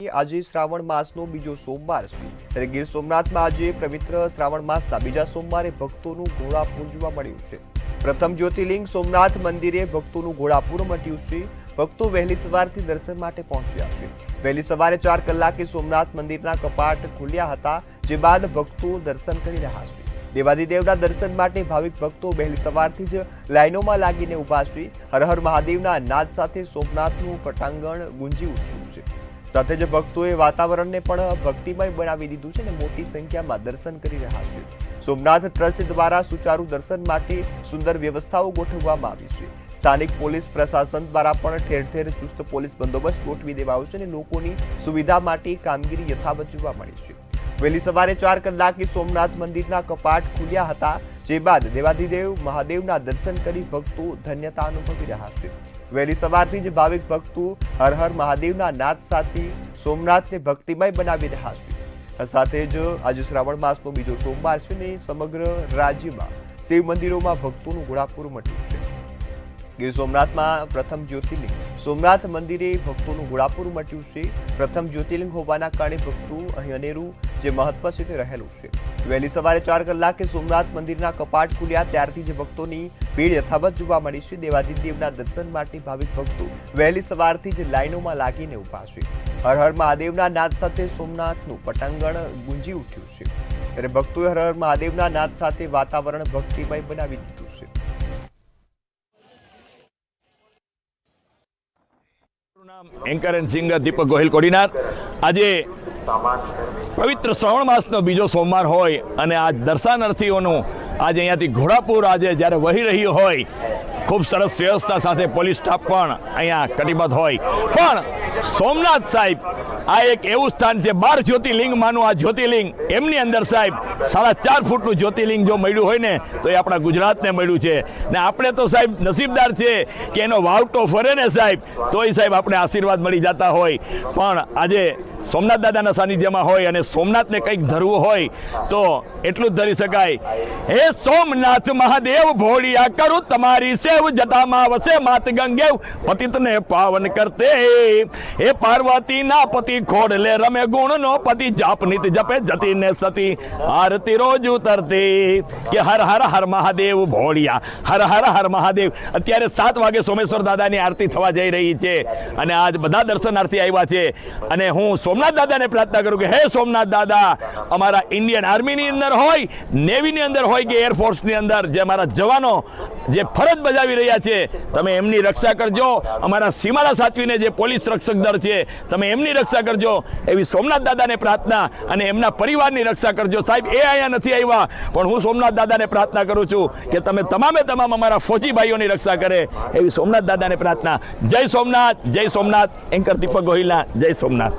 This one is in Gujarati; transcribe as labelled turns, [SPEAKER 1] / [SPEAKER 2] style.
[SPEAKER 1] આજે શ્રાવણ માસનો બીજો સોમવાર છે ત્યારે ગીર સોમનાથમાં આજે પવિત્ર શ્રાવણ માસના બીજા સોમવારે ભક્તોનું ઘોડાપૂર જોવા મળ્યું છે। પ્રથમ જ્યોતિર્લિંગ સોમનાથ મંદિરે ભક્તોનું ઘોડાપૂર મટ્યું છે। ભક્તો વહેલી સવારથી દર્શન માટે પહોંચ્યા છે। વહેલી સવારે 4 કલાકે સોમનાથ મંદિરના કપાટ ખુલ્યા હતા, જે બાદ ભક્તો દર્શન કરી રહ્યા છે। દેવાધિદેવના દર્શન માટે ભાવિક ભક્તો વહેલી સવારથી જ લાઈનોમાં લાગીને ઊભા છે। હર હર મહાદેવના નાદ સાથે સોમનાથનું પટાંગણ ગુંજી ઉઠ્યું છે। સાથે જ ભક્તોએ વાતાવરણને પણ ભક્તિમય બનાવી દીધું છે અને મોટી સંખ્યામાં દર્શન કરી રહ્યા છે। સોમનાથ ટ્રસ્ટ દ્વારા સુચારુ દર્શન માટે સુંદર વ્યવસ્થાઓ ગોઠવવામાં આવી છે। સ્થાનિક પોલીસ પ્રશાસન દ્વારા પણ ઠેર ઠેર ચુસ્ત પોલીસ બંદોબસ્ત ગોઠવી દેવાયો છે અને લોકોની સુવિધા માટે કામગીરી યથાવત જોવા મળી છે। વહેલી સવારે 4 કલાકે સોમનાથ મંદિરના કપાટ ખુલ્યા હતા, જે બાદ દેવાધિદેવ મહાદેવના દર્શન કરી ભક્તો ધન્યતા અનુભવી રહ્યા છે। વહેલી સવારથી જ ભાવિક ભક્તો હર હર મહાદેવના નાદ સાથે સોમનાથને ભક્તિમય બનાવી રહ્યા છે। સાથે જ આજે શ્રાવણ માસનો બીજો સોમવાર છે અને સમગ્ર રાજ્યમાં શિવ મંદિરોમાં ભક્તોનું ઘોડાપૂર મટ્યું છે। ગીર સોમનાથમાં પ્રથમ જ્યોતિર્લિંગ સોમનાથ મંદિરે ભક્તોનું ઘોડાપૂર મટ્યું છે। પ્રથમ જ્યોતિર્લિંગ હોવાના કારણે ભક્તો અહીં અનેરું જે મહત્વ છે તે રહેલું છે। વહેલી સવારે 4 કલાકે સોમનાથ મંદિરના કપાટ ખુલ્યા ત્યારથી જ ભક્તોની ભીડ યથાવત જોવા મળી છે। દેવાધિદેવના દર્શન માટે ભાવિક ભક્તો વહેલી સવારથી જ લાઈનોમાં લાગીને ઊભા છે। હર હર મહાદેવના નાદ સાથે સોમનાથનું પટાંગણ ગુંજી ઉઠ્યું છે, ત્યારે ભક્તોએ હર હર મહાદેવના નાદ સાથે વાતાવરણ ભક્તિમય બનાવી દીધું છે।
[SPEAKER 2] एंकर एंड सिंगर दीपक गोहिल कोडीनार। आज पवित्र श्रावण मासनो बीजो सोमवार होय अने आज दर्शनार्थीओनुं आज अहींयाथी घोड़ापूर आज ज्यारे वही रह्युं होय, खूब सरस व्यवस्था साथे पोलीस स्टाफ पण अहींया कटिबद्ध होय। पण सोमनाथ साहेब आ एक एवं स्थान है, 12 ज्योतिर्लिंग मानु आ ज्योतिर्लिंग एमनी अंदर साहेब 4.5 फूटનું ज्योतिर्लिंग जो मळ्યું હોય ને તો એ આપણા ગુજરાતને મળ્યું છે ને આપણે તો સાહેબ નસીબદાર છે કે એનો વાવટો ફરે ને સાહેબ તોય સાહેબ આપણે આશીર્વાદ મળી જતા હોય। પણ આજે સોમનાથ દાદાના સાનિધ્યમાં હોય અને સોમનાથને કંઈક ધરવું હોય તો એટલું જ ધરી શકાય। હે સોમનાથ મહાદેવ ભોળિયા કરું તમારી સેવ, જટામાં વસે માત ગંગેવ પતિતને પાવન કરતે। હે પાર્વતીના પતિ ખોડલે રમે ગુણનો પતિ જાપ નિત જપે જતીને સતી આરતી રોજ ઉતરતી કે હર હર હર મહાદેવ ભોળિયા હર હર હર મહાદેવ। અત્યારે 7 વાગે સોમેશ્વર દાદાની આરતી થવા જઈ રહી છે અને આજ બધા દર્શનાર્થી આવ્યા છે અને હું સોમનાથ દાદાને પ્રાર્થના કરું કે હે સોમનાથ દાદા, અમારા ઇન્ડિયન આર્મીની અંદર હોય, નેવીની અંદર હોય કે એરફોર્સની અંદર જે અમારા જવાનો જે ફરજ બજાવી રહ્યા છે તમે એમની રક્ષા કરજો। અમારા સીમાડા સાચવીને જે પોલીસ રક્ષક દળ છે તમે એમની રક્ષા કરજો, એવી સોમનાથ દાદાને પ્રાર્થના અને એમના પરિવારની રક્ષા કરજો। સાહેબ એ અહીંયા નથી આવ્યા પણ હું સોમનાથ દાદાને પ્રાર્થના કરું છું કે તમે તમામે તમામ અમારા ફોજી ભાઈઓની રક્ષા કરે, એવી સોમનાથ દાદાને પ્રાર્થના। જય સોમનાથ, જય સોમનાથ। એન્કર દીપક ગોહિલના જય સોમનાથ।